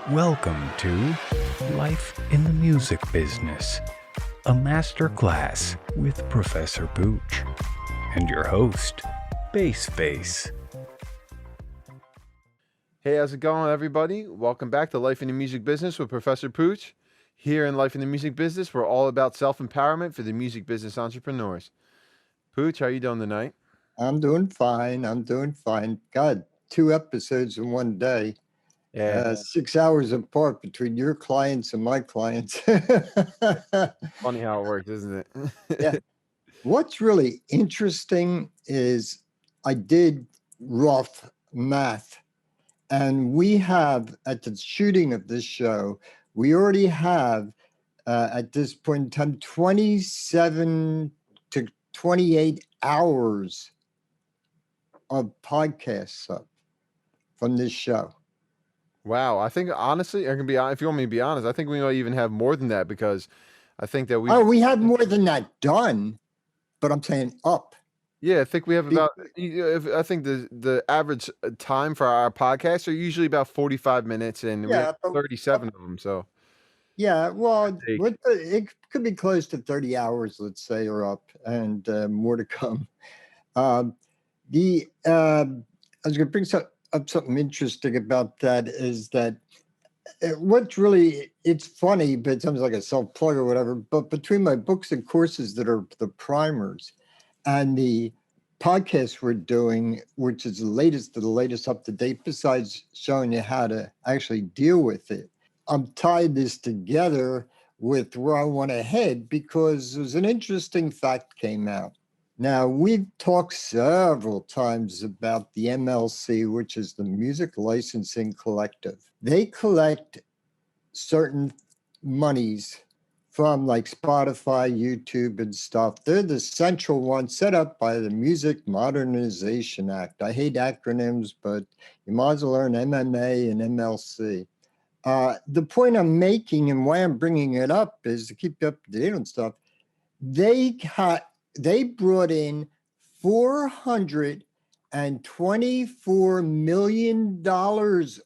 Welcome to Life in the Music Business, a master class with Professor Pooch and your host, BACEFACE. Hey, how's it going, everybody? Welcome back to Life in the Music Business with Professor Pooch. Here in Life in the Music Business, we're all about self-empowerment for the music business entrepreneurs. Pooch, how you doing tonight? I'm doing fine. God, 2 episodes in one day. Yeah, 6 hours apart between your clients and my clients. funny how it works, isn't Yeah. it? What's really interesting is I did rough math, and we have, at the shooting of this show, we already have, at this point in time, 27 to 28 hours of podcasts up from this show. Wow, I think honestly, I can be if you want me to be honest, I think we might even have more than that because I think that We have more than that done, but I'm saying up. Yeah, I think we have about. I think the average time for our podcasts are usually about 45 minutes, and we have 37 of them. So yeah, well, it could be close to 30 hours, let's say, or up, and more to come. I was going to bring up something interesting about that is that what's really, it's funny, but it sounds like a self-plug or whatever, but between my books and courses that are the primers and the podcast we're doing, which is the latest up to date, besides showing you how to actually deal with it, I'm tied this together with where I want to head because there's an interesting fact came out. Now, we've talked several times about the MLC, which is the Music Licensing Collective. They collect certain monies from like Spotify, YouTube, and stuff. They're the central one set up by the Music Modernization Act. I hate acronyms, but you might as well learn MMA and MLC. The point I'm making and why I'm bringing it up is to keep you up to date on stuff. They brought in $424 million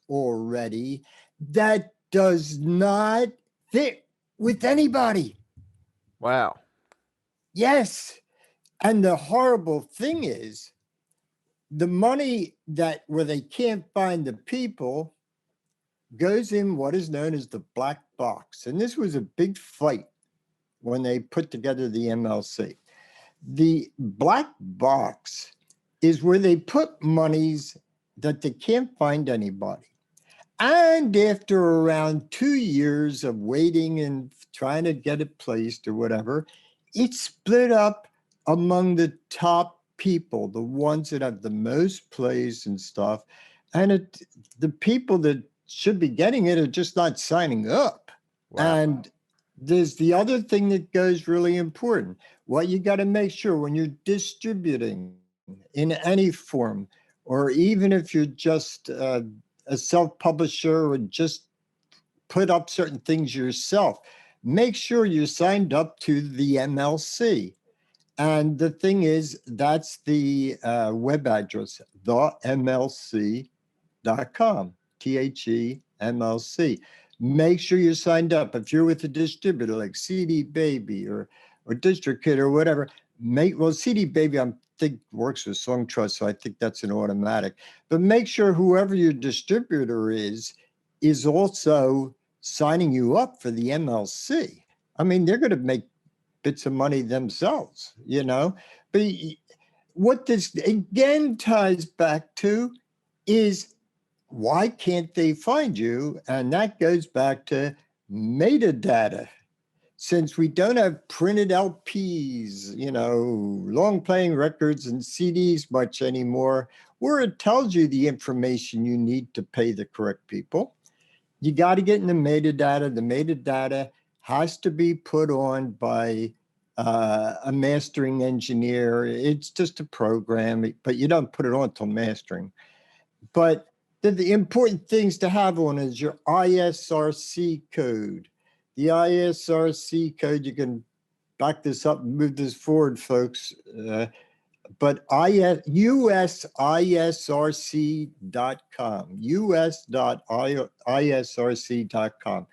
already. That does not fit with anybody. wow. Yes. And the horrible thing is the money where they can't find the people goes in what is known as the black box. And this was a big fight when they put together the MLC. The black box is where they put monies that they can't find anybody. And after around 2 years of waiting and trying to get it placed or whatever, it's split up among the top people, the ones that have the most plays and stuff. And the people that should be getting it are just not signing up. Wow. And there's the other thing that goes really important. What you got to make sure when you're distributing in any form, or even if you're just a self-publisher or just put up certain things yourself, make sure you're signed up to the MLC. And the thing is, that's the web address, themlc.com, THEMLC. Make sure you're signed up. If you're with a distributor like CD Baby or Educator or whatever, CD Baby I think works with Song Trust, so I think that's an automatic. But make sure whoever your distributor is also signing you up for the MLC. I mean, they're going to make bits of money themselves, you know. But what this again ties back to is why can't they find you? And that goes back to metadata. Since we don't have printed LPs, you know, long playing records and CDs much anymore, where it tells you the information you need to pay the correct people, you got to get in the metadata. The metadata has to be put on by a mastering engineer. It's just a program, but you don't put it on until mastering. But the important things to have on is your ISRC code. The ISRC code, you can back this up and move this forward, folks. but usisrc.com, us.isrc.com.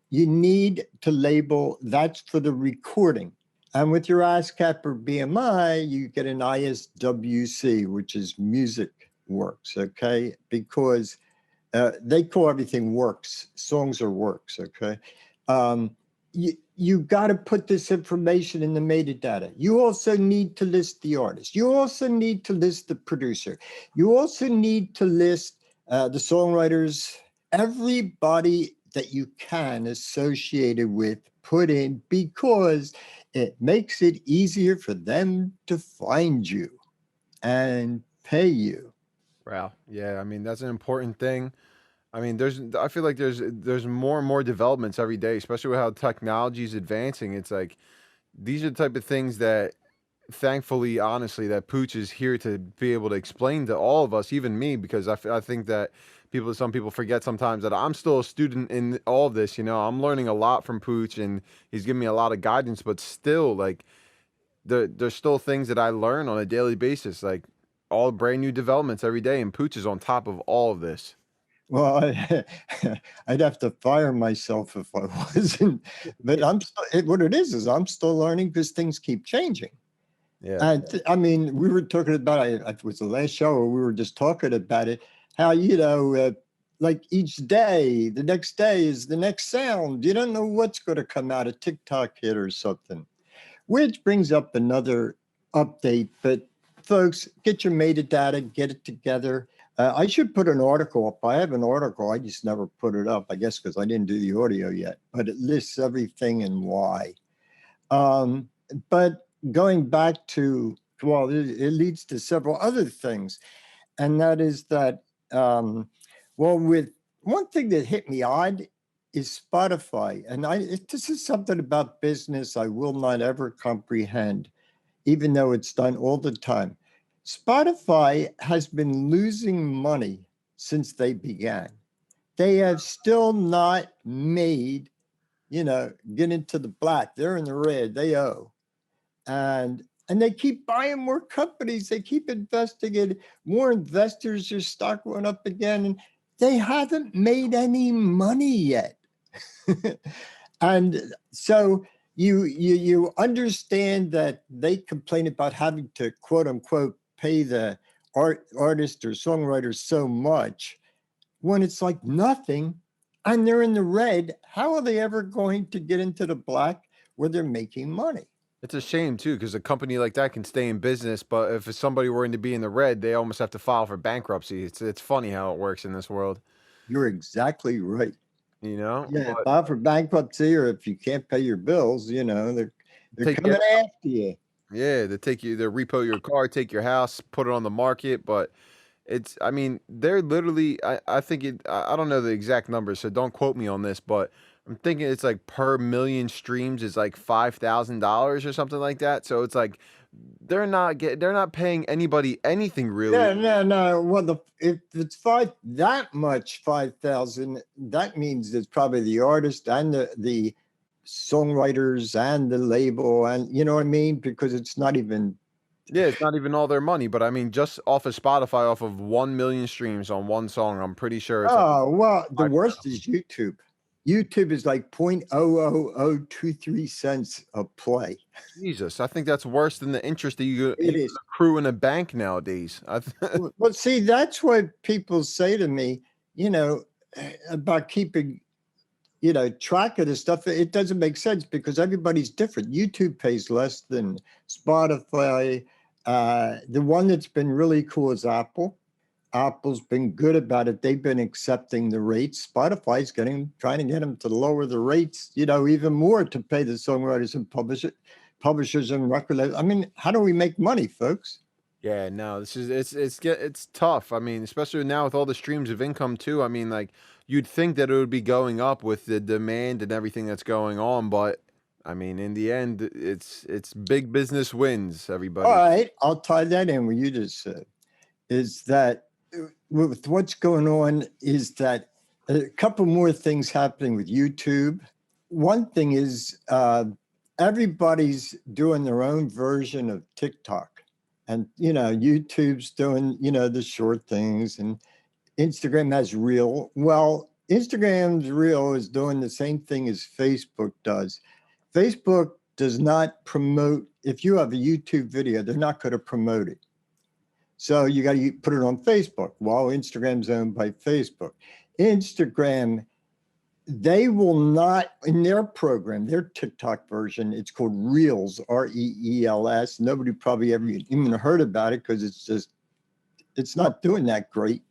You need to label, that's for the recording. And with your ASCAP or BMI, you get an ISWC, which is music works, okay? Because they call everything works. Songs are works, okay? You got to put this information in the metadata. You also need to list the artist. You also need to list the producer. You also need to list the songwriters, everybody that you can associated with, put in, because it makes it easier for them to find you and pay you. Wow. Yeah, I mean, that's an important thing. I mean, I feel like there's more and more developments every day, especially with how technology is advancing. It's like these are the type of things that, thankfully, honestly, that Pooch is here to be able to explain to all of us, even me, because I think that some people forget sometimes that I'm still a student in all of this. You know, I'm learning a lot from Pooch, and he's giving me a lot of guidance, but still, like, there's still things that I learn on a daily basis, like all brand new developments every day, and Pooch is on top of all of this. Well, I'd have to fire myself if I wasn't. But I'm still, what it is I'm still learning because things keep changing. Yeah. And I mean, we were talking about it was the last show, or we were just talking about it. How like each day, the next day is the next sound. You don't know what's going to come out, a TikTok hit or something. Which brings up another update. But folks, get your metadata, get it together. I should put an article up. I have an article. I just never put it up, I guess, because I didn't do the audio yet. But it lists everything and why. But going back to, well, it leads to several other things. And that is that, with one thing that hit me odd is Spotify. And this is something about business I will not ever comprehend, even though it's done all the time. Spotify has been losing money since they began. They have still not made, get into the black. They're in the red. They owe. And they keep buying more companies. They keep investing in more investors. Their stock went up again. And they haven't made any money yet. And so you understand that they complain about having to, quote unquote, pay the artist or songwriter so much when it's like nothing and they're in the red. How are they ever going to get into the black where they're making money? It's a shame too, because a company like that can stay in business, but if somebody were to be in the red, they almost have to file for bankruptcy. It's funny how it works in this world. You're exactly right. You know? Yeah, But file for bankruptcy, or if you can't pay your bills, they're take coming after you. yeah, they repo your car, take your house, put it on the market, but I mean, they're literally, I think I don't know the exact numbers, so don't quote me on this, but I'm thinking it's like per million streams is like $5,000 or something like that. So it's like they're not paying anybody anything really. No. Well, if it's that much 5,000, that means it's probably the artist and the songwriters and the label, and you know what I mean, because it's not even. Yeah, it's not even all their money, but I mean, just off of Spotify, off of 1 million streams on one song, I'm pretty sure it's. Oh, well, the worst is YouTube. YouTube is like 0.00023 cents a play. Jesus, I think that's worse than the interest that you is. accrue in a bank nowadays. Well, see, that's what people say to me, about keeping, track of this stuff. It doesn't make sense because everybody's different. YouTube pays less than Spotify. The one that's been really cool is Apple. Apple's been good about it. They've been accepting the rates. Spotify's trying to get them to lower the rates, even more to pay the songwriters and publishers and record labels. I mean, how do we make money, folks? Yeah, no, it's tough. I mean, especially now with all the streams of income too. I mean, like you'd think that it would be going up with the demand and everything that's going on, but I mean, in the end, it's big business wins, everybody. All right, I'll tie that in what you just said. Is that with what's going on is that a couple more things happening with YouTube. One thing is everybody's doing their own version of TikTok. And, YouTube's doing, the short things, and Instagram has Reel. Well, Instagram's Reel is doing the same thing as Facebook does. Facebook does not promote, if you have a YouTube video, they're not going to promote it. So you got to put it on Facebook. While Instagram's owned by Facebook. Instagram, they will not, in their program, their TikTok version, it's called Reels, Reels. Nobody probably ever even heard about it because it's not doing that great.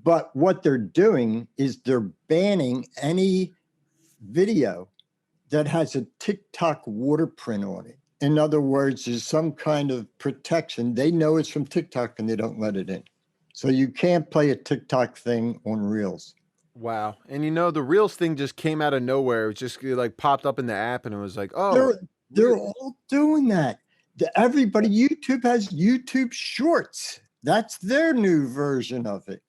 But what they're doing is they're banning any video that has a TikTok waterprint on it. In other words, there's some kind of protection. They know it's from TikTok and they don't let it in. So you can't play a TikTok thing on Reels. Wow. And the Reels thing just came out of nowhere. It just like popped up in the app and it was like, oh. They're all doing that. Everybody, YouTube has YouTube Shorts. That's their new version of it.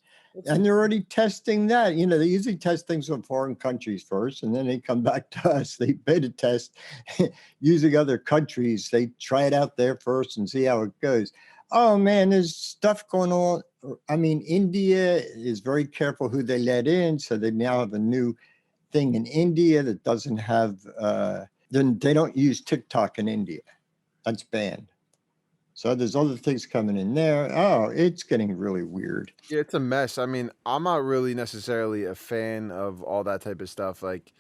And they're already testing that. They usually test things in foreign countries first, and then they come back to us. They beta test using other countries. They try it out there first and see how it goes. Oh, man, there's stuff going on. I mean, India is very careful who they let in. So they now have a new thing in India that doesn't have, then they don't use TikTok in India. That's banned. So there's other things coming in there. Oh, it's getting really weird. Yeah, it's a mess. I mean, I'm not really necessarily a fan of all that type of stuff. Like,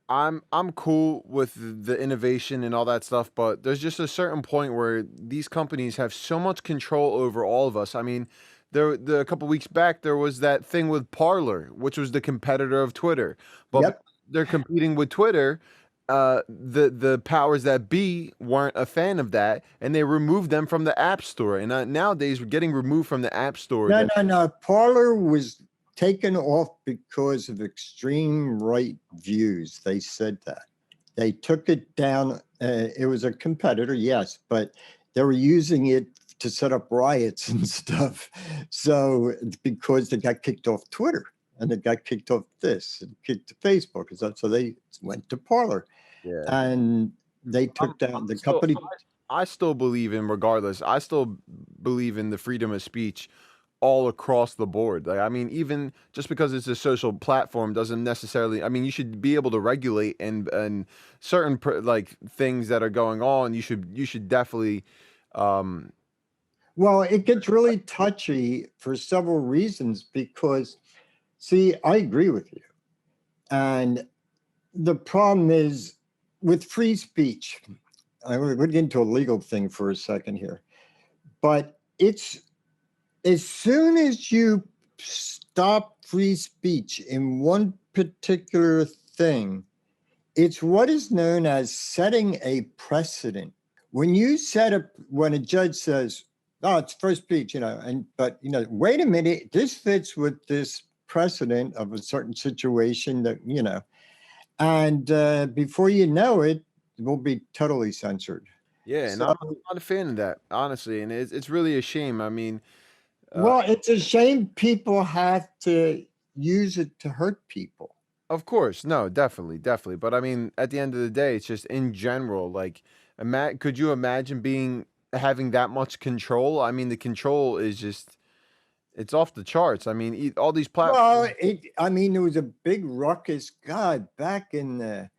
I'm cool with the innovation and all that stuff, but there's just a certain point where these companies have so much control over all of us. I mean, a couple weeks back, there was that thing with Parler, which was the competitor of Twitter. But they're competing with Twitter. The powers that be weren't a fan of that, and they removed them from the App Store. And nowadays, we're getting removed from the App Store. No. Parler was taken off because of extreme right views. They said that. They took it down. It was a competitor, yes, but they were using it to set up riots and stuff. So because they got kicked off Twitter. And it got kicked off this and kicked to Facebook. So they went to Parler. Yeah. And they took down the company. I still believe in, regardless, I still believe in the freedom of speech all across the board. Like, I mean, even just because it's a social platform doesn't necessarily, I mean, you should be able to regulate and certain like things that are going on. You should definitely, well, it gets really touchy for several reasons because, see, I agree with you. And the problem is with free speech, we're getting into a legal thing for a second here, but it's as soon as you stop free speech in one particular thing, it's what is known as setting a precedent. When a judge says, oh, it's free speech, but wait a minute, this fits with this precedent of a certain situation that, and before you know it, it will be totally censored. Yeah, and I'm not a fan of that, honestly, and it's really a shame. I mean, well, it's a shame people have to use it to hurt people. Of course, no, definitely. But I mean, at the end of the day, it's just in general. Like, could you imagine having that much control? I mean, the control is just. It's off the charts. I mean, all these platforms. Well, there was a big ruckus, God, back in the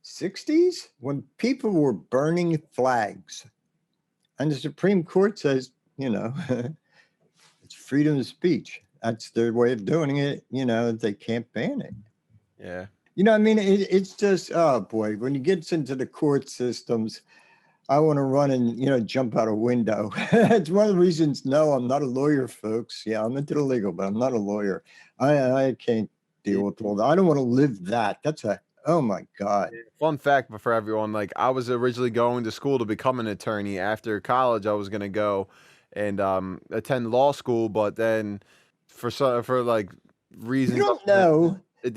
60s when people were burning flags. And the Supreme Court says, it's freedom of speech. That's their way of doing it. They can't ban it. Yeah. It's just, oh boy, when you get into the court systems, I want to run and, jump out a window. It's one of the reasons, no, I'm not a lawyer, folks. Yeah, I'm into the legal, but I'm not a lawyer. I can't deal with all that. I don't want to live that. Oh my God. Fun fact for everyone, like I was originally going to school to become an attorney. After college, I was going to go and attend law school, but then for like reasons. You don't know. It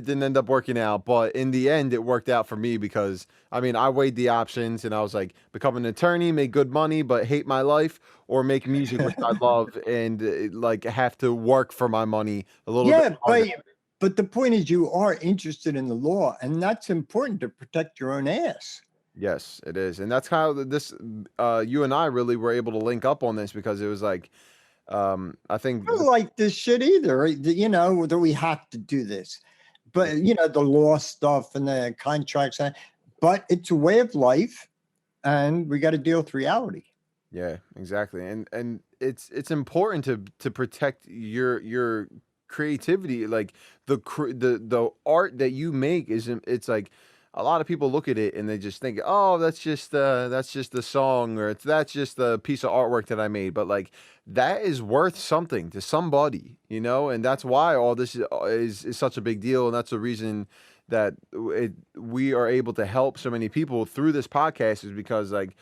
didn't end up working out, but in the end, it worked out for me because, I mean, I weighed the options and I was like, become an attorney, make good money, but hate my life, or make music, which I love, and like have to work for my money a little bit harder. But the point is you are interested in the law, and that's important to protect your own ass. Yes, it is. And that's how this you and I really were able to link up on this, because it was like I think I don't like this shit either. You know, that we have to do this, but you know, the law stuff and the contracts, but it's a way of life, and we got to deal with reality. yeah, exactly. And it's important to protect your creativity. Like the art that you make it's like a lot of people look at it and they just think, "Oh, that's just the song, or that's just the piece of artwork that I made." But like that is worth something to somebody, you know? And that's why all this is such a big deal, and that's the reason that we are able to help so many people through this podcast, is because like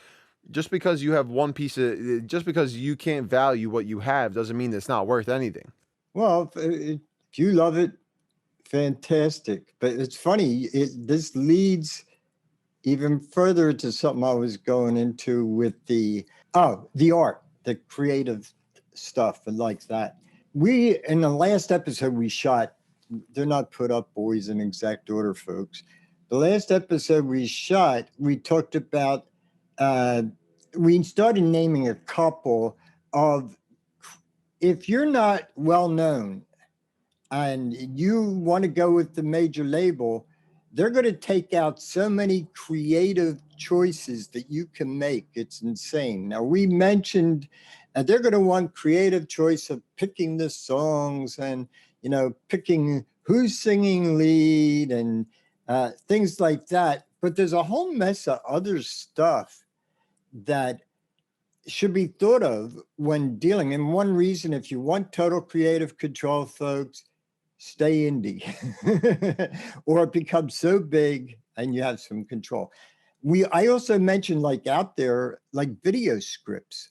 just because you have one piece of just because you can't value what you have doesn't mean it's not worth anything. Well, if you love it, fantastic. But it's funny. This leads even further to something I was going into with the art, the creative stuff, and like that. We in the last episode we shot. They're not put up, boys, in exact order, folks. The last episode we shot, we talked about. Uh, we started naming a couple of, if you're not well known and you want to go with the major label, they're going to take out so many creative choices that you can make. It's insane. Now, we mentioned they're going to want creative choice of picking the songs and, you know, picking who's singing lead and things like that. But there's a whole mess of other stuff that should be thought of when dealing. And one reason, if you want total creative control, folks, stay indie or it becomes so big and you have some control. I also mentioned, like, out there, like video scripts,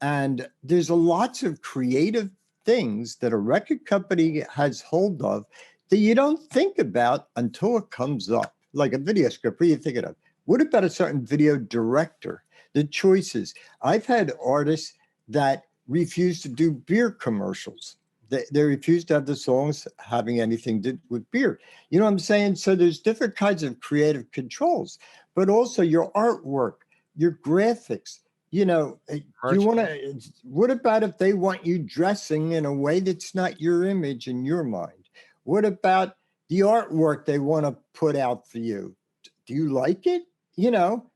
and there's lots of creative things that a record company has hold of that you don't think about until it comes up, like a video script. What are you thinking of? What about a certain video director? The choices. I've had artists that refuse to do beer commercials. They refuse to have the songs having anything to do with beer. You know what I'm saying? So there's different kinds of creative controls, but also your artwork, your graphics. You know, do you want to? What about if they want you dressing in a way that's not your image in your mind? What about the artwork they want to put out for you? Do you like it? You know,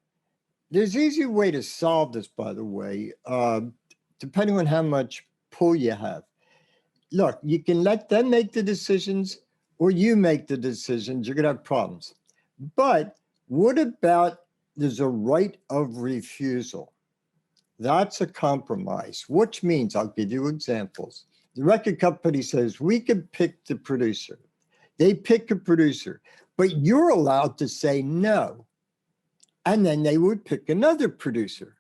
there's easy way to solve this, by the way, depending on how much pull you have. Look, you can let them make the decisions or you make the decisions. You're going to have problems. But what about there's a right of refusal? That's a compromise, which means, I'll give you examples. The record company says, we can pick the producer. They pick a producer, but you're allowed to say no. And then they would pick another producer.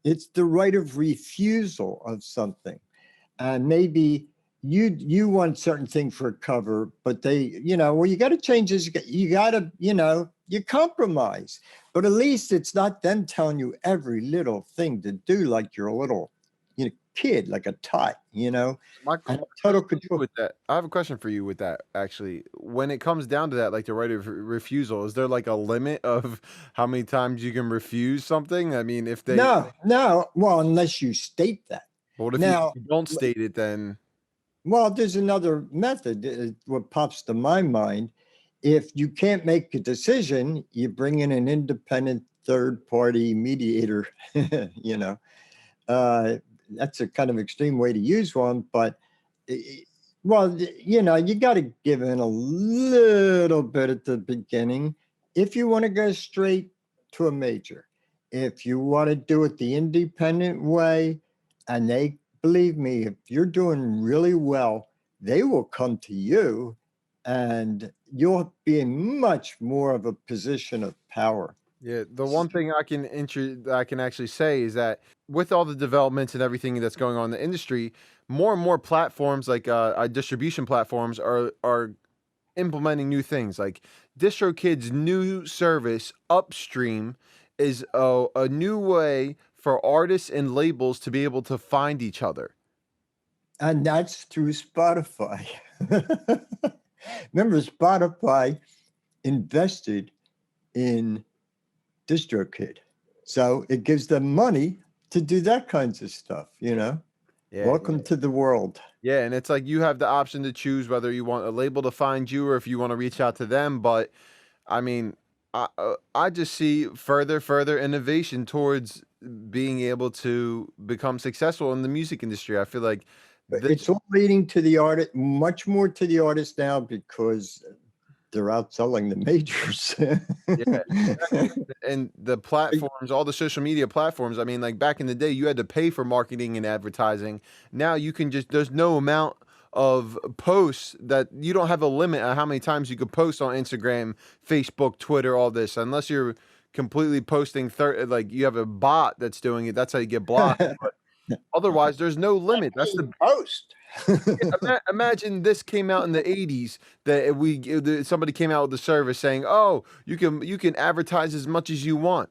It's the right of refusal of something. And maybe you want certain thing for a cover, but they, you know, well, you got to change this. You got to, you know, you compromise. But at least it's not them telling you every little thing to do, like you're a little, you know, kid, like a tot, you know. My And total control. with that, I have a question for you with that. Actually, when it comes down to that, like the right of refusal, is there like a limit of how many times you can refuse something? I mean, if they, No. Well, unless you state that. what if Now, you don't state it, then well, there's another method. What pops to my mind, if you can't make a decision, you bring in an independent third party mediator. You know, that's a kind of extreme way to use one, but well, you know, you got to give in a little bit at the beginning if you want to go straight to a major. If you want to do it the independent way, and they, believe me, if you're doing really well, they will come to you and you'll be in much more of a position of power. yeah, the one thing I can actually say is that with all the developments and everything that's going on in the industry, more and more platforms like distribution platforms are implementing new things. Like DistroKid's new service, Upstream, is a new way for artists and labels to be able to find each other. And that's through Spotify. Remember, Spotify invested in DistroKid. So it gives them money to do that kinds of stuff, you know. Yeah. Welcome to the world. Yeah, and it's like you have the option to choose whether you want a label to find you or if you want to reach out to them. But I mean, I just see further innovation towards being able to become successful in the music industry. I feel like It's all leading to the artist, much more to the artist now because they're outselling the majors. Yeah, and the platforms, all the social media platforms. I mean, like back in the day, you had to pay for marketing and advertising. Now you can just, there's no amount of posts that you don't have a limit on how many times you could post on Instagram, Facebook, Twitter, all this, unless you're completely posting like you have a bot that's doing it. That's how you get blocked. But otherwise, there's no limit. That's the post. imagine this came out in the 80s that somebody came out with a service saying, "Oh, you can advertise as much as you want."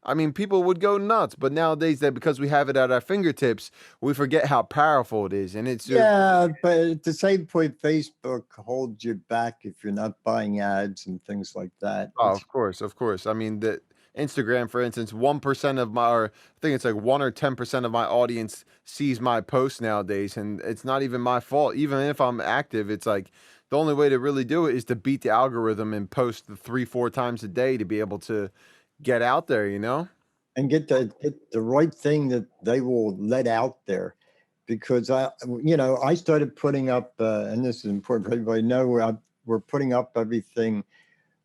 I mean, people would go nuts. But nowadays, that because we have it at our fingertips, we forget how powerful it is. And it's just, yeah, but at the same point, Facebook holds you back if you're not buying ads and things like that. oh, of course. I mean, the Instagram, for instance, 1% of my, or I think it's like 1 or 10% of my audience sees my posts nowadays, and it's not even my fault. Even if I'm active, it's like the only way to really do it is to beat the algorithm and post 3-4 times a day to be able to get out there, you know? And get the right thing that they will let out there. Because I started putting up, and this is important for everybody to know, we're putting up everything,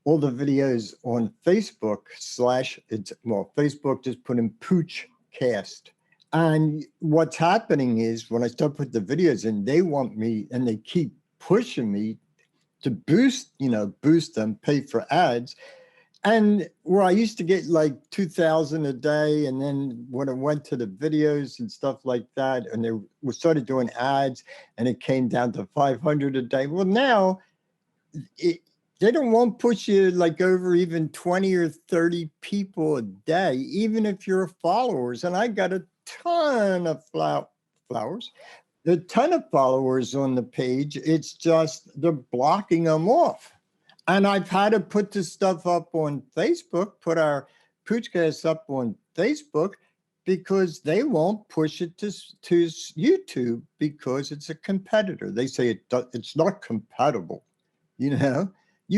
all the videos on Facebook Facebook just put in Pooch Cast. And what's happening is when I start putting the videos in, they want me and they keep pushing me to boost them, pay for ads. And where I used to get like 2,000 a day, and then when it went to the videos and stuff like that, and we started doing ads, and it came down to 500 a day. Well, now they don't want to push you like over even 20 or 30 people a day, even if you're followers. And I got a ton of followers on the page. It's just they're blocking them off. And I've had to put this stuff up on Facebook, put our Poochcast up on Facebook, because they won't push it to YouTube because it's a competitor. They say it's not compatible. You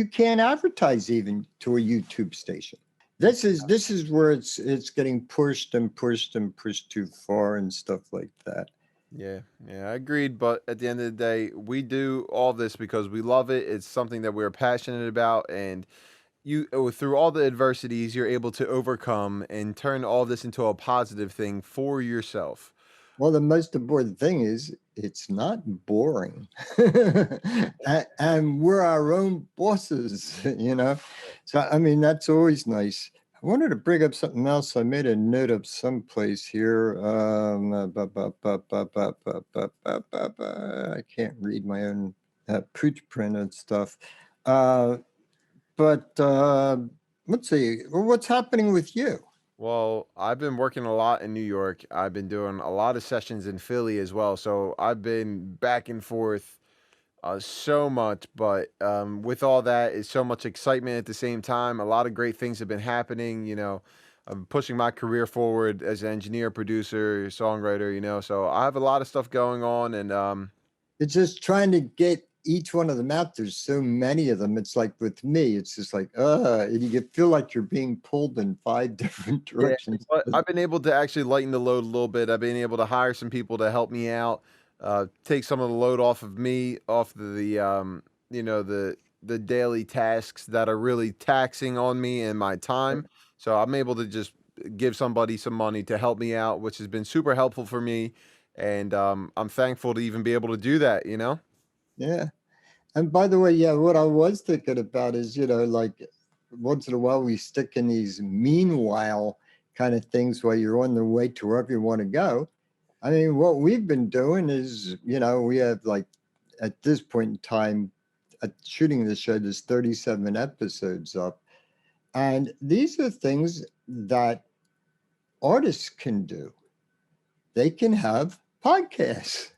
can't advertise even to a YouTube station. This is where it's getting pushed too far and stuff like that. Yeah, I agreed. But at the end of the day, we do all this because we love it. It's something that we're passionate about, and through all the adversities, you're able to overcome and turn all this into a positive thing for yourself. Well, the most important thing is it's not boring, and we're our own bosses, So, I mean, that's always nice. I wanted to bring up something else. I made a note of someplace here. I can't read my own Pooch print and stuff. But let's see. What's happening with you? Well, I've been working a lot in New York. I've been doing a lot of sessions in Philly as well. So I've been back and forth so much. But with all that, is so much excitement at the same time. A lot of great things have been happening. I'm pushing my career forward as an engineer, producer, songwriter. So I have a lot of stuff going on, and it's just trying to get each one of them out. There's so many of them. It's like with me, it's just like, you feel like you're being pulled in 5 different directions. Yeah, but I've been able to actually lighten the load a little bit. I've been able to hire some people to help me out, take some of the load off of me, off the daily tasks that are really taxing on me and my time. So I'm able to just give somebody some money to help me out, which has been super helpful for me. And I'm thankful to even be able to do that, Yeah. And by the way, what I was thinking about is, like once in a while we stick in these meanwhile kind of things while you're on the way to wherever you want to go. I mean, what we've been doing is, we have like at this point in time, shooting the show, there's 37 episodes up. And these are things that artists can do. They can have podcasts.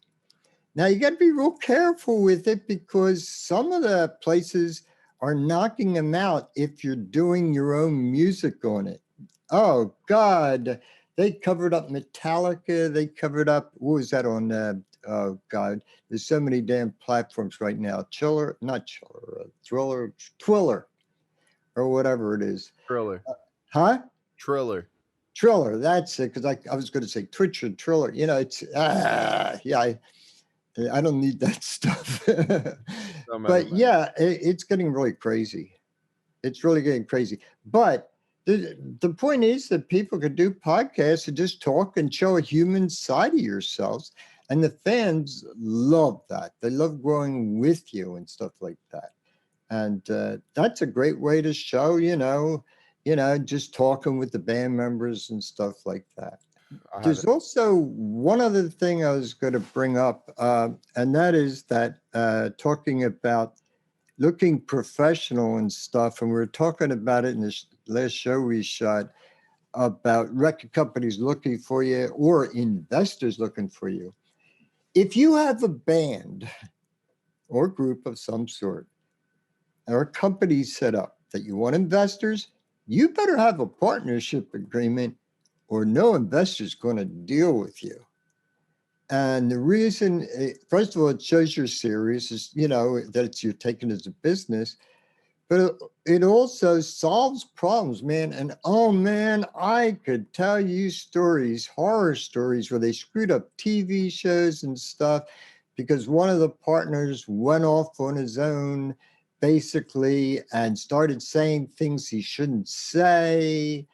Now, you got to be real careful with it because some of the places are knocking them out if you're doing your own music on it. Oh God, they covered up Metallica. They covered up, what was that on? Oh God, there's so many damn platforms right now. Chiller, not Chiller, Thriller, Twiller, or whatever it is. Triller. Huh? Triller. Triller. That's it. Because I was going to say Twitch or Triller. You know, it's yeah. I don't need that stuff. So many. But yeah, it's getting really crazy. It's really getting crazy. But the point is that people could do podcasts and just talk and show a human side of yourselves. And the fans love that. They love growing with you and stuff like that. And that's a great way to show, just talking with the band members and stuff like that. I have There's it. also one other thing I was going to bring up, and that is that talking about looking professional and stuff, and we were talking about it in this last show we shot about record companies looking for you or investors looking for you. If you have a band or group of some sort or a company set up that you want investors, you better have a partnership agreement or no investor's going to deal with you. And the reason, first of all, it shows you're serious, is, that you're taking it as a business, but it also solves problems, man. And oh man, I could tell you stories, horror stories, where they screwed up TV shows and stuff because one of the partners went off on his own, basically, and started saying things he shouldn't say.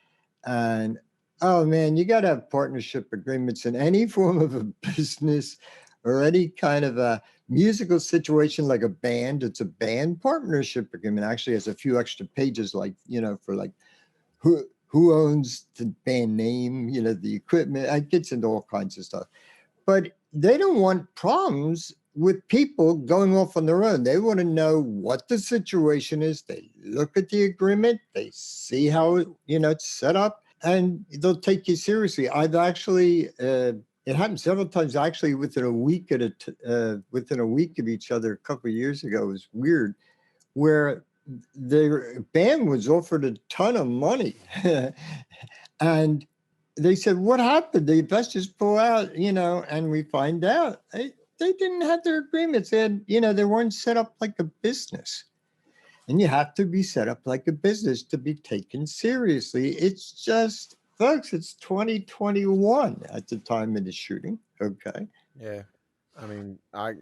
And oh man, you got to have partnership agreements in any form of a business or any kind of a musical situation like a band. It's a band partnership agreement. Actually has a few extra pages, like, for like who owns the band name, the equipment. It gets into all kinds of stuff. But they don't want problems with people going off on their own. They want to know what the situation is. They look at the agreement, they see how it's set up, and they'll take you seriously. I've actually it happened several times. Actually, within a week of each other, a couple of years ago, it was weird, where the band was offered a ton of money, and they said, "What happened? The investors pull out," and we find out they didn't have their agreements. They had, they weren't set up like a business. And you have to be set up like a business to be taken seriously. It's just, folks, it's 2021 at the time of the shooting. Okay. Yeah. I mean, I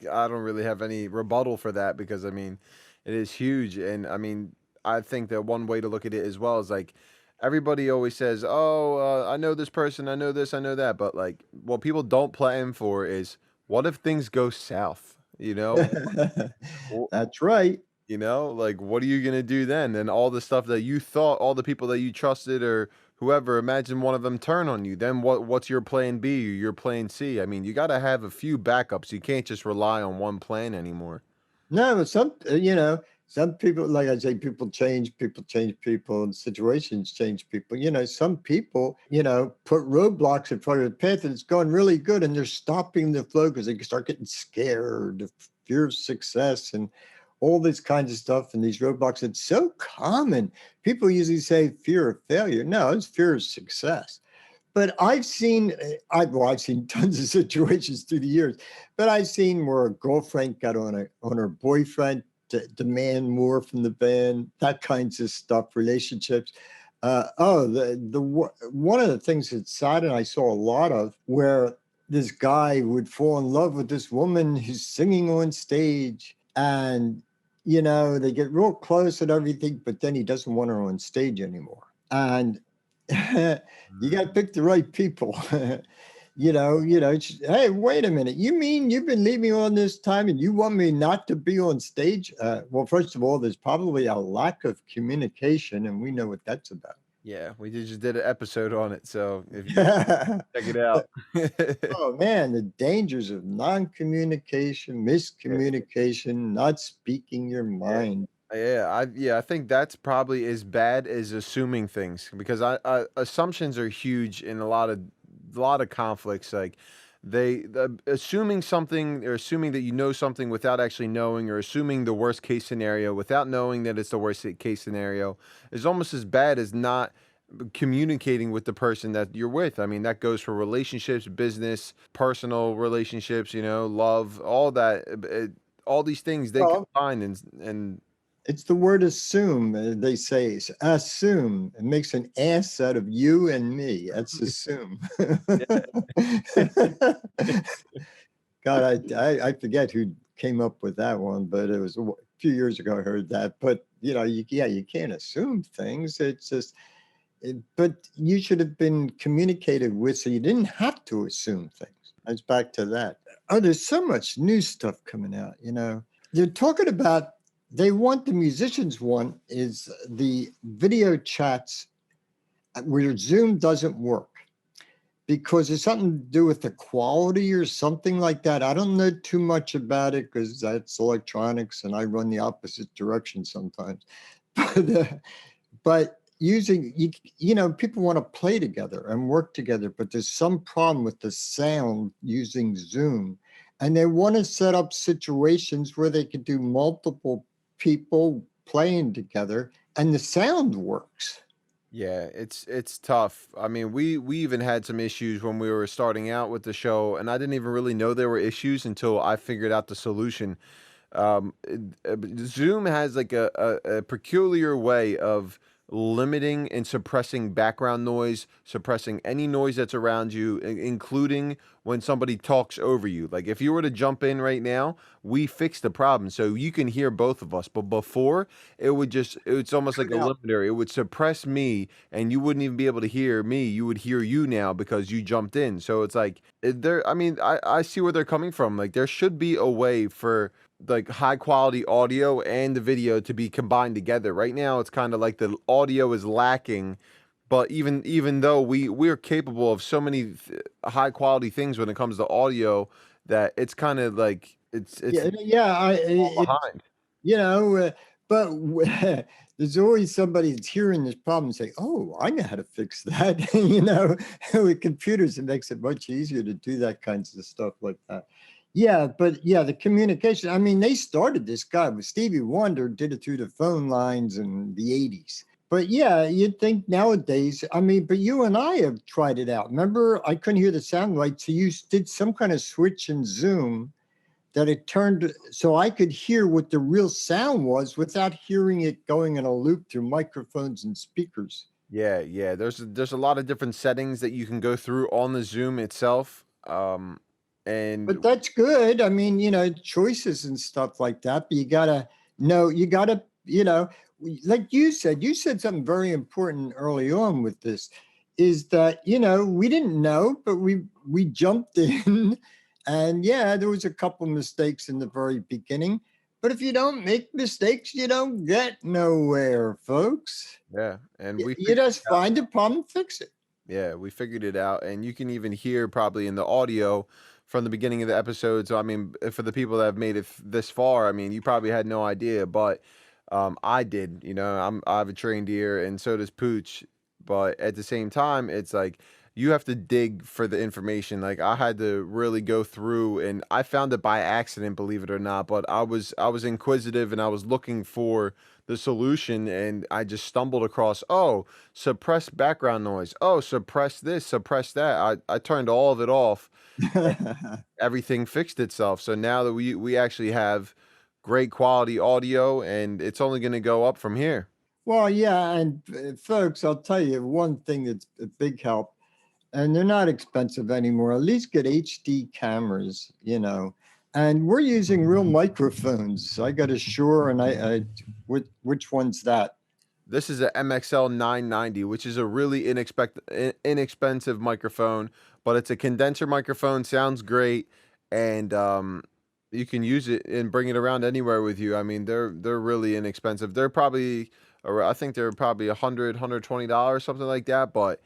don't really have any rebuttal for that because I mean, it is huge, and I mean, I think that one way to look at it as well is like everybody always says, "Oh, I know this person, I know this, I know that," but like what people don't plan for is what if things go south? You know, Wh- That's right. like what are you gonna do then? And all the stuff that you thought, all the people that you trusted or whoever, imagine one of them turn on you. Then what's your plan B or your plan C? I mean, you got to have a few backups. You can't just rely on one plan anymore. No, some people, like I say, people change people, and situations change people. Some people, put roadblocks in front of the path and it's going really good and they're stopping the flow because they start getting scared, the fear of success and all this kinds of stuff. And these roadblocks, it's so common. People usually say fear of failure. No, it's fear of success. But I've seen, I've seen tons of situations through the years, but I've seen where a girlfriend got on her boyfriend to demand more from the band, that kinds of stuff, relationships. One of the things that's sad, and I saw a lot of, where this guy would fall in love with this woman who's singing on stage, and they get real close and everything, but then he doesn't want her on stage anymore. And you got to pick the right people. Hey, wait a minute. You mean you've been leaving all this time and you want me not to be on stage? Well, first of all, there's probably a lack of communication, and we know what that's about. Yeah, we just did an episode on it, so if you Oh check it out. man, the dangers of non-communication, miscommunication, not speaking your mind. I think that's probably as bad as assuming things because assumptions are huge in a lot of conflicts. Like assuming something or assuming that you know something without actually knowing, or assuming the worst case scenario without knowing that it's the worst case scenario is almost as bad as not communicating with the person that you're with. I mean, that goes for relationships, business, personal relationships, love, all that. All these things they Well, combine and it's the word assume. They say assume. It makes an ass out of you and me. That's assume. God, I forget who came up with that one, but it was a few years ago I heard that. But you can't assume things. It's just, but you should have been communicated with, so you didn't have to assume things. It's back to that. Oh, there's so much new stuff coming out. They're talking about. They want the musicians want is the video chats where Zoom doesn't work because it's something to do with the quality or something like that. I don't know too much about it because that's electronics and I run the opposite direction sometimes. But using, people want to play together and work together, but there's some problem with the sound using Zoom. And they want to set up situations where they could do multiple people playing together and the sound works. yeah, it's tough. I mean, we even had some issues when we were starting out with the show, and I didn't even really know there were issues until I figured out the solution. Zoom has like a peculiar way of limiting and suppressing background noise, suppressing any noise that's around you, including when somebody talks over you. Like if you were to jump in right now, we fixed the problem so you can hear both of us. But before, it's almost like a Now, limiter. It would suppress me and you wouldn't even be able to hear me. You would hear you now because you jumped in. So it's like I mean, I see where they're coming from. Like there should be a way for like high quality audio and the video to be combined together. Right now it's kind of like the audio is lacking, but even though we're capable of so many high quality things when it comes to audio that it's kind of like it's yeah, behind. you know, uh, but there's always somebody that's hearing this problem and say, "Oh, I know how to fix that." With computers, it makes it much easier to do that kinds of stuff like that. Yeah, but yeah, the communication. I mean, they started this guy with Stevie Wonder, did it through the phone lines in the '80s. But yeah, you'd think nowadays. I mean, but you and I have tried it out. Remember, I couldn't hear the sound right, so you did some kind of switch in Zoom that it turned so I could hear what the real sound was without hearing it going in a loop through microphones and speakers. Yeah. There's a lot of different settings that you can go through on the Zoom itself. But And that's good. I mean, choices and stuff like that. But you gotta know, like you said something very important early on with this, is that we didn't know, but we jumped in, and yeah, there was a couple mistakes in the very beginning. But if you don't make mistakes, you don't get nowhere, folks. yeah, and You just find a problem, fix it. yeah, we figured it out, and you can even hear probably in the audio from the beginning of the episode. So I mean, for the people that have made it this far, I mean, you probably had no idea, but I did. I have a trained ear, and so does Pooch. But at the same time, it's like you have to dig for the information. Like I had to really go through, and I found it by accident, believe it or not. But I was inquisitive, and I was looking for the solution, and I just stumbled across, oh, suppress background noise. Oh, suppress this, suppress that. I turned all of it off. Everything fixed itself. So now that we actually have great quality audio, and it's only going to go up from here. Well, yeah, and folks, I'll tell you one thing that's a big help, and they're not expensive anymore. At least get HD cameras, and we're using real microphones. I got a Shure, and which one's that? This is a MXL 990, which is a really inexpensive microphone, but it's a condenser microphone. Sounds great, and you can use it and bring it around anywhere with you. I mean, they're really inexpensive. I think they're probably $120, something like that. But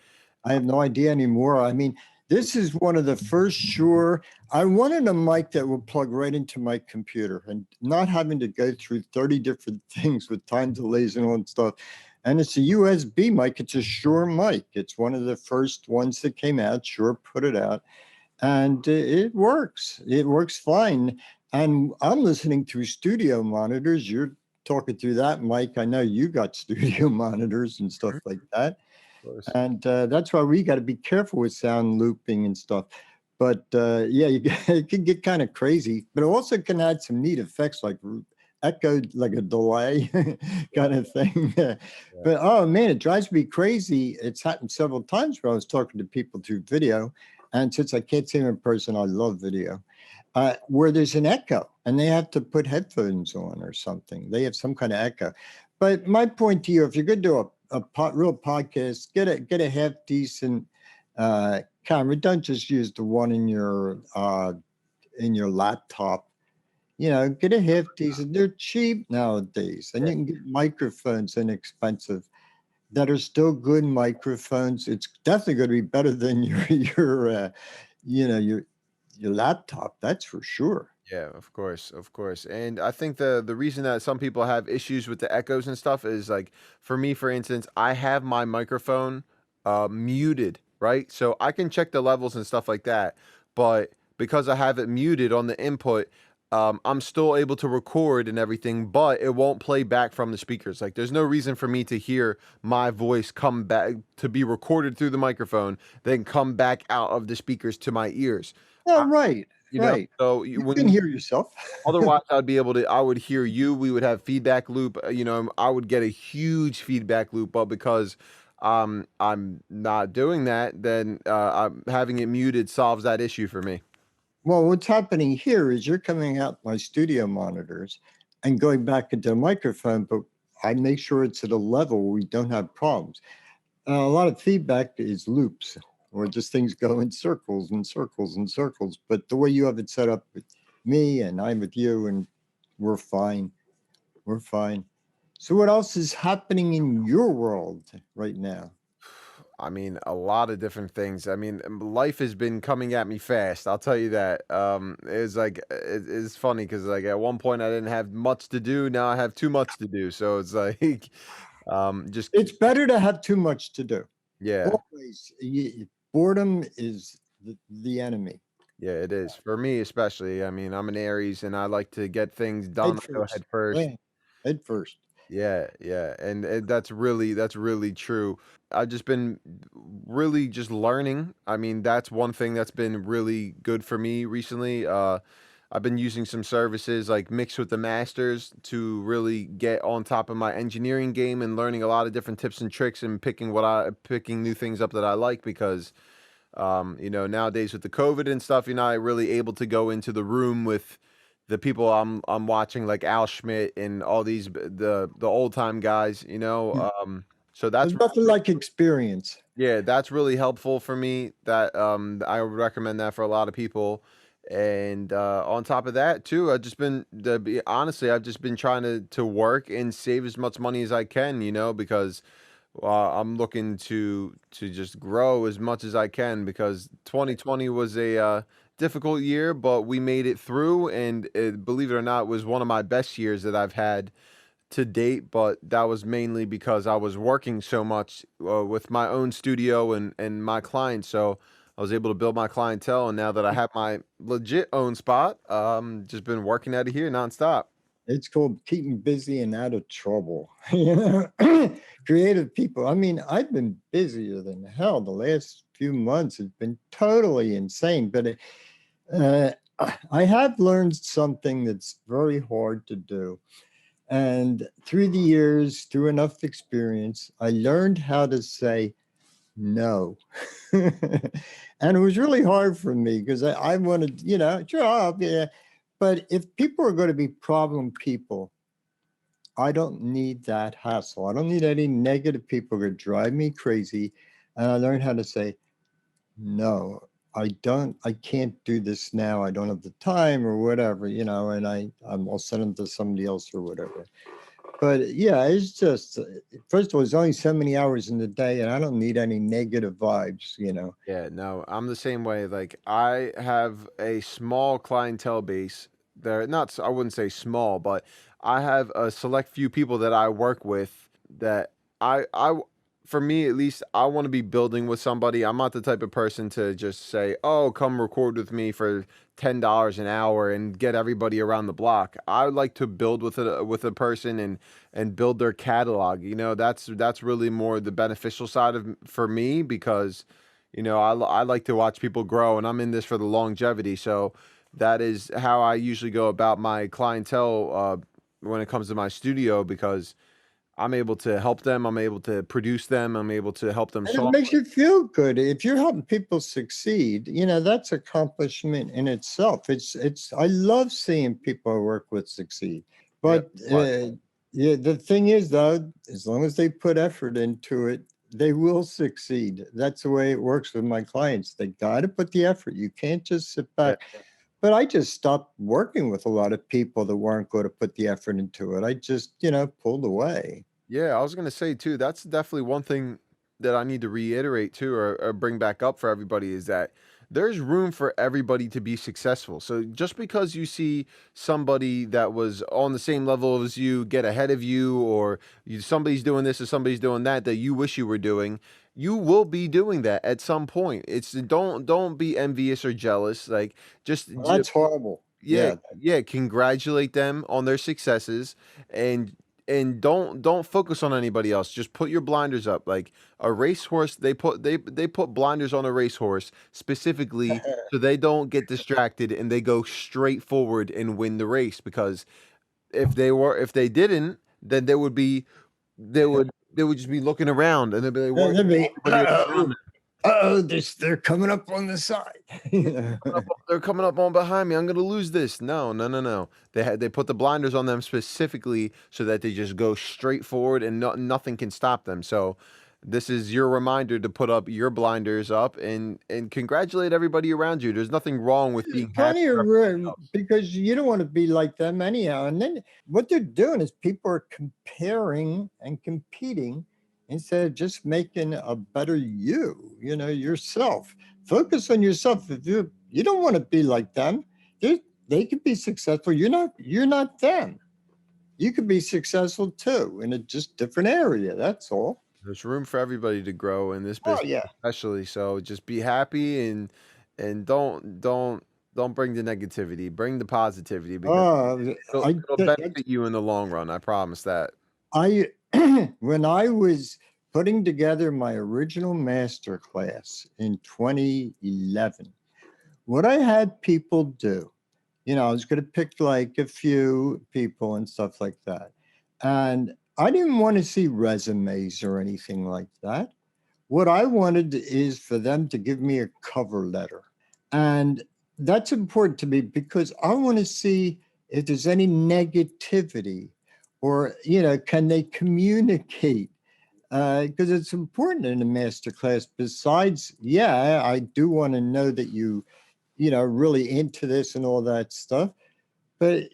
I have no idea anymore. I mean, this is one of the first Shure. I wanted a mic that would plug right into my computer and not having to go through 30 different things with time delays and all that stuff. And it's a USB mic. It's a Shure mic. It's one of the first ones that came out. Shure put it out, and it works. It works fine. And I'm listening through studio monitors. You're talking through that mic. I know you got studio monitors and stuff like that. course. And that's why we got to be careful with sound looping and stuff. But yeah, it can get kind of crazy, but it also can add some neat effects like echo, like a delay kind of thing. Yeah. But oh man, it drives me crazy. It's happened several times where I was talking to people through video. And since I can't see them in person, I love video. Where there's an echo and they have to put headphones on or something. They have some kind of echo. But my point to you, if you're going to do real podcast, get a half decent camera. Don't just use the one in your laptop. Get a half decent. They're cheap nowadays, and Yeah. you can get microphones inexpensive that are still good microphones. It's definitely going to be better than your laptop. That's for sure. Yeah, of course, of course. And I think the reason that some people have issues with the echoes and stuff is like for me, for instance, I have my microphone muted, right? So I can check the levels and stuff like that, but because I have it muted on the input, I'm still able to record and everything, but it won't play back from the speakers. Like there's no reason for me to hear my voice come back to be recorded through the microphone, then come back out of the speakers to my ears. Oh, right, You know, right. so You when can hear yourself. otherwise, I would hear you. We would have feedback loop. I would get a huge feedback loop, but because I'm not doing that, then I'm having it muted solves that issue for me. Well, what's happening here is you're coming out my studio monitors and going back into the microphone, but I make sure it's at a level where we don't have problems. A lot of feedback is loops or just things go in circles and circles and circles. But the way you have it set up with me and I'm with you, and we're fine. We're fine. So, what else is happening in your world right now? I mean, a lot of different things. I mean, life has been coming at me fast. I'll tell you that. It's like it's funny because like at one point I didn't have much to do. Now I have too much to do. So it's like, just It's better to have too much to do. yeah. Always. Boredom is the enemy. Yeah, it is. For me especially. I mean, I'm an Aries and I like to get things done. Head I go first. head first. Yeah, head first. Yeah, yeah. And that's really true. I've just been really just learning. I mean, that's one thing that's been really good for me recently. I've been using some services like Mix with the Masters to really get on top of my engineering game and learning a lot of different tips and tricks and picking new things up that I like because nowadays with the COVID and stuff, you're not really able to go into the room with the people I'm watching like Al Schmidt and all these the old time guys, so There's nothing like experience. that's really helpful for me. That I would recommend that for a lot of people. And on top of that too, to be honestly, I've just been trying to work and save as much money as I can, because I'm looking to just grow as much as I can because 2020 was a difficult year, but we made it through, and believe it or not, was one of my best years that I've had to date. But that was mainly because I was working so much with my own studio and my clients, so I was able to build my clientele. And now that I have my legit own spot, just been working out of here nonstop. It's called keeping busy and out of trouble. Creative people. I mean, I've been busier than hell. The last few months have been totally insane. But uh, I have learned something that's very hard to do. And through the years, through enough experience, I learned how to say no. And it was really hard for me because I wanted, job, yeah. But if people are going to be problem people, I don't need that hassle. I don't need any negative people that drive me crazy. And I learned how to say, no, I can't do this now. I don't have the time or whatever, and I'll send them to somebody else or whatever. But yeah, it's just, first of all, there's only so many hours in the day and I don't need any negative vibes. Yeah, no, I'm the same way. Like I have a small clientele base. They're not, I wouldn't say small, but I have a select few people that I work with that I for me at least, I want to be building with somebody. I'm not the type of person to just say, "Oh, come record with me for $10 an hour and get everybody around the block." I like to build with a person and build their catalog. You know, that's really more the beneficial side of for me because, you know, I like to watch people grow, and I'm in this for the longevity. So that is how I usually go about my clientele when it comes to my studio because I'm able to help them. I'm able to produce them. I'm able to help them And it solve. makes you feel good. If you're helping people succeed, you know, that's accomplishment in itself. I love seeing people I work with succeed. Yeah. But yeah, the thing is, though, as long as they put effort into it, they will succeed. That's the way it works with my clients. They got to put the effort. You can't just sit Yeah. back. But I just stopped working with a lot of people that weren't going to put the effort into it. I just, you know, pulled away. Yeah, I was gonna say too, that's definitely one thing that I need to reiterate too, or bring back up for everybody is that there's room for everybody to be successful. So just because you see somebody that was on the same level as you get ahead of you, or somebody's doing this or somebody's doing that that you wish you were doing, you will be doing that at some point. It's don't be envious or jealous. Like just, That's horrible. yeah, Yeah. yeah, congratulate them on their successes and don't focus on anybody else. Just put your blinders up. Like a racehorse, they put blinders on a racehorse specifically so they don't get distracted and they go straight forward and win the race because if they didn't, then they would just be looking around and they'd be like, And "What?" then they, Everybody else around them. they're coming up on the side. They're coming up on behind me. I'm gonna lose this. No, no, no, no. They put the blinders on them specifically so that they just go straight forward and nothing can stop them. So this is your reminder to put up your blinders up and congratulate everybody around you. There's nothing wrong with There's being happy plenty of for everybody room else. because you don't want to be like them anyhow. And then what they're doing is people are comparing and competing instead of just making a better you know, yourself. Focus on yourself. If you don't want to be like them, they could be successful. You're not them. You could be successful too in a just different area. That's all. There's room for everybody to grow in this Oh business, yeah. especially. So just be happy and don't bring the negativity. Bring the positivity because Uh, I it'll benefit you in the long run. I promise that. I when I was putting together my original master class in 2011, what I had people do, you know, I was going to pick like a few people and stuff like that. And I didn't want to see resumes or anything like that. What I wanted is for them to give me a cover letter. And that's important to me because I want to see if there's any negativity or, you know, can they communicate? Because it's important in a master class. Besides, yeah, I do want to know that you know, really into this and all that stuff. But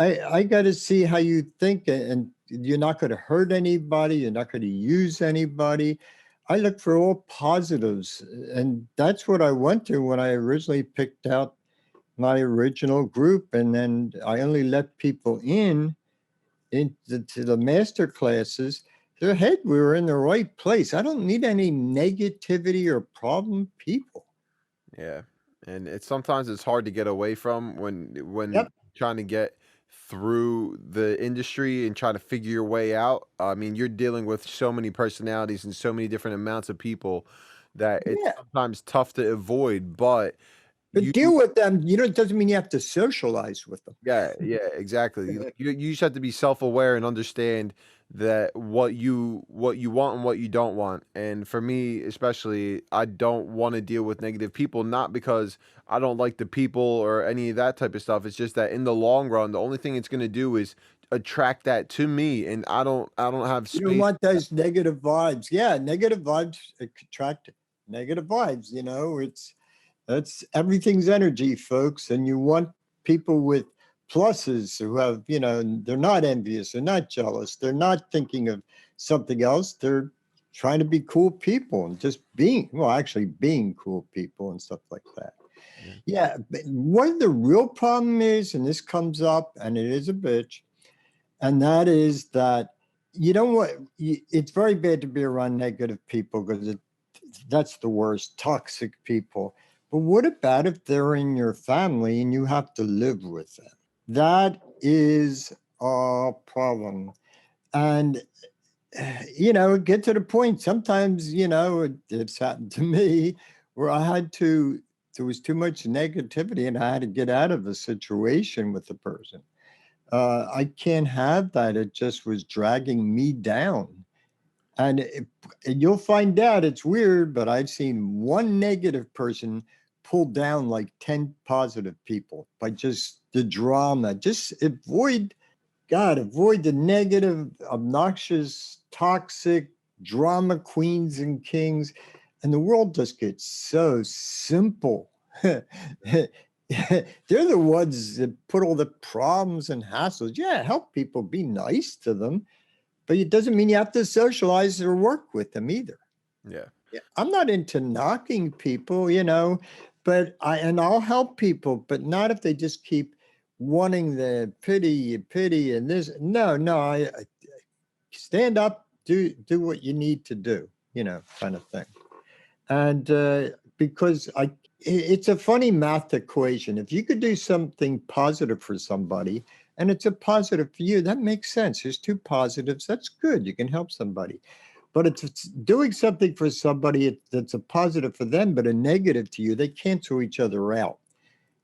I got to see how you think, and you're not going to hurt anybody. You're not going to use anybody. I look for all positives, and that's what I went to when I originally picked out my original group, and then I only let people into to the master classes. Their head, we were in the right place. I don't need any negativity or problem people. Yeah, and it's sometimes it's hard to get away from when Yep. trying to get through the industry and trying to figure your way out. I mean, you're dealing with so many personalities and so many different amounts of people that it's Yeah. sometimes tough to avoid. But But you, deal with them, you know, it doesn't mean you have to socialize with them. yeah, yeah, exactly. You just have to be self-aware and understand that what you want and what you don't want. And for me, especially, I don't want to deal with negative people, not because I don't like the people or any of that type of stuff. It's just that in the long run, the only thing it's going to do is attract that to me, and I don't have You don't space. want those negative vibes. Yeah, negative vibes attract negative vibes. You know, that's everything's energy, folks. And you want people with pluses who have, you know, they're not envious, they're not jealous, they're not thinking of something else. They're trying to be cool people and just being, well, actually being cool people and stuff like that. Yeah. Yeah, but what the real problem is, and this comes up, and it is a bitch, and that is that you don't want, it's very bad to be around negative people because that's the worst, toxic people. But what about if they're in your family and you have to live with them? That is a problem. And, get to the point. Sometimes, it's happened to me where there was too much negativity and I had to get out of a situation with the person. I can't have that. It just was dragging me down. And you'll find out it's weird, but I've seen one negative person pull down like 10 positive people by just the drama. Just avoid the negative, obnoxious, toxic drama queens and kings. And the world just gets so simple. They're the ones that put all the problems and hassles. Yeah, help people, be nice to them. But it doesn't mean you have to socialize or work with them either. Yeah. I'm not into knocking people, but I'll help people, but not if they just keep wanting the pity and this. No, I stand up, do what you need to do, kind of thing. And because it's a funny math equation. If you could do something positive for somebody and it's a positive for you, that makes sense. There's two positives. That's good. You can help somebody. But it's doing something for somebody that's a positive for them, but a negative to you, they cancel each other out.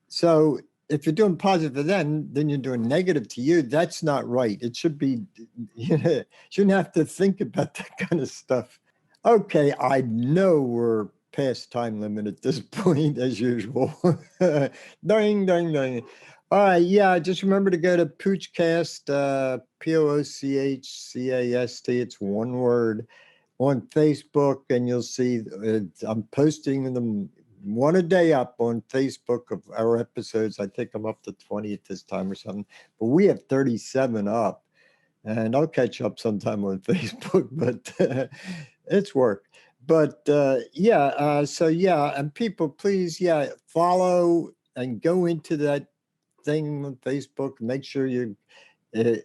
So if you're doing positive for them, then you're doing negative to you. That's not right. It should be, shouldn't have to think about that kind of stuff. Okay, I know we're past time limit at this point, as usual. Ding, ding, ding. All right, yeah, just remember to go to Poochcast, Poochcast, it's one word, on Facebook, and you'll see I'm posting them one a day up on Facebook of our episodes. I think I'm up to 20 at this time or something, but we have 37 up, and I'll catch up sometime on Facebook, but it's work. But and people, please, follow and go into that thing on Facebook. Make sure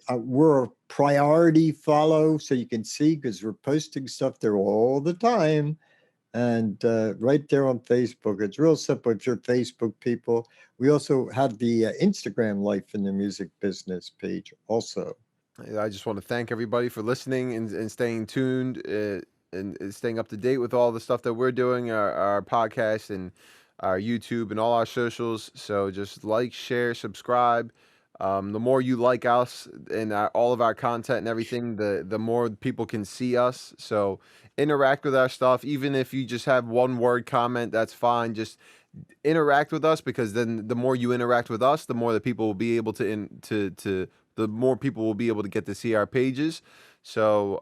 we're a priority follow so you can see, because we're posting stuff there all the time. And right there on Facebook, it's real simple. If you're Facebook people, we also have the Instagram Life in the Music Business page also. I just want to thank everybody for listening and staying tuned and staying up to date with all the stuff that we're doing, our podcast and our YouTube and all our socials. So just like, share, subscribe. The more you like us and all of our content and everything, the more people can see us. So interact with our stuff. Even if you just have one word comment, that's fine. Just interact with us, because then the more you interact with us, the more the people will be able the more people will be able to get to see our pages. So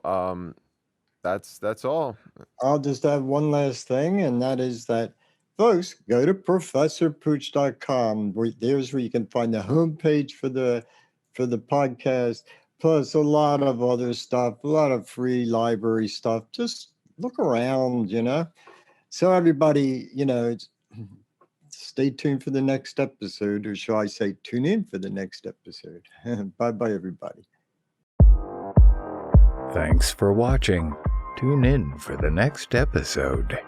that's all. I'll just add one last thing, and that is that, folks, go to ProfessorPooch.com. There's where you can find the homepage for the podcast, plus a lot of other stuff, a lot of free library stuff. Just look around, So everybody, stay tuned for the next episode, or shall I say, tune in for the next episode. Bye-bye, everybody. Thanks for watching. Tune in for the next episode.